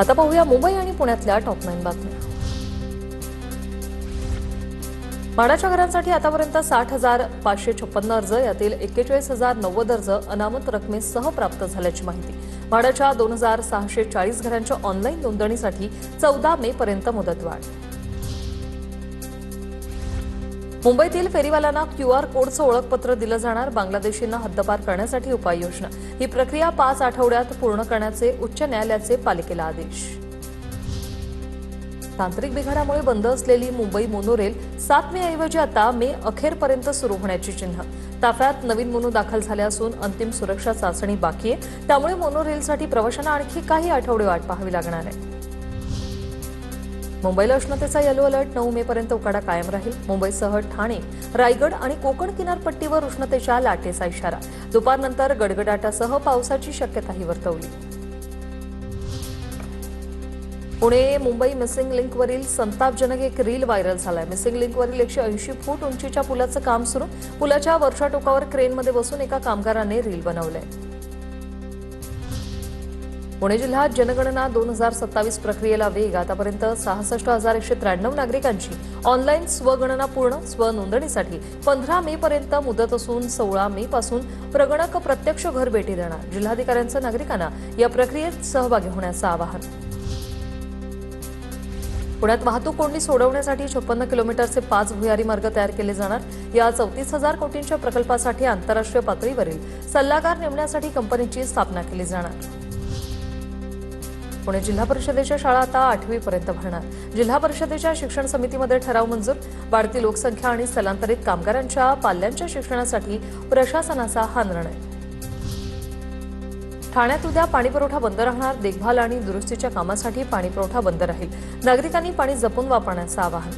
आता पाहूया मुंबई आणि पुण्यातल्या टॉप 9 बातम्या। म्हाडाच्या घरांसाठी आतापर्यंत 60,556 अर्ज, यातील 41,090 अर्ज अनामत रकमेसह प्राप्त झाल्याची माहिती। म्हाडाच्या 2,640 घरांच्या ऑनलाईन नोंदणीसाठी 14 मे पर्यंत मुदतवाढ। मुंबईतील फेरीवाल्यांना QR कोडचं ओळखपत्र दिलं जाणार। बांगलादेशींना हद्दपार करण्यासाठी उपाययोजना। ही प्रक्रिया 5 आठवड्यात पूर्ण करण्याचे उच्च न्यायालयाचे पालिकेला आदेश। तांत्रिक बिघाडामुळे बंद असलेली मुंबई मोनोरेल 7 मे ऐवजी आता मे अखेरपर्यंत सुरू होण्याची चिन्ह। ताफ्यात नवीन मोनो दाखल झाले असून अंतिम सुरक्षा चाचणी बाकी आहे। त्यामुळे मोनोरेलसाठी प्रवाशांना आणखी काही आठवडे वाट पाहावी लागणार आहे। मुंबईला उष्णतेचा येलो अलर्ट। 9 मे पर्यंत उकाडा कायम राहील। मुंबईसह ठाणे, रायगड आणि कोकण किनारपट्टीवर उष्णतेच्या लाटेचा इशारा। दुपारनंतर गडगडाटासह पावसाची शक्यताही वर्तवली। पुणे मुंबई मिसिंग लिंकवरील संतापजनक एक रील व्हायरल झालाय। मिसिंग लिंकवरील 180 फूट उंचीच्या पुलाचं काम सुरू। पुलाच्या वरच्या टोकावर क्रेनमध्ये बसून एका कामगाराने रील बनवलंय। पुणे जिल्ह्यात जनगणना 2027 प्रक्रियेला वेग। आतापर्यंत 66,193 नागरिकांची ऑनलाईन स्वगणना पूर्ण। स्वनोंदणीसाठी 15 मे पर्यंत मुदत असून 16 मे पासून प्रगणक प्रत्यक्ष घरभेटी देणार। जिल्हाधिकाऱ्यांचं नागरिकांना या प्रक्रियेत सहभागी होण्याचं आवाहन। पुण्यात वाहतूक कोंडी सोडवण्यासाठी 56 किलोमीटरचे 5 भुयारी मार्ग तयार केले जाणार। या 34,000 कोटींच्या प्रकल्पासाठी आंतरराष्ट्रीय पातळीवरील सल्लागार नेमण्यासाठी कंपनीची स्थापना केली जाणार। पुणे जिल्हा परिषदेच्या शाळा आता 8वी पर्यंत भरणार। जिल्हा परिषदेच्या शिक्षण समितीमध्ये ठराव मंजूर। वाढती लोकसंख्या आणि स्थलांतरित कामगारांच्या पाल्यांच्या शिक्षणासाठी प्रशासनाचा हा निर्णय। ठाण्यात उद्या पाणीपुरवठा बंद राहणार। देखभाल आणि दुरुस्तीच्या कामासाठी पाणीपुरवठा बंद राहील। नागरिकांनी पाणी जपून वापरण्याचं आवाहन।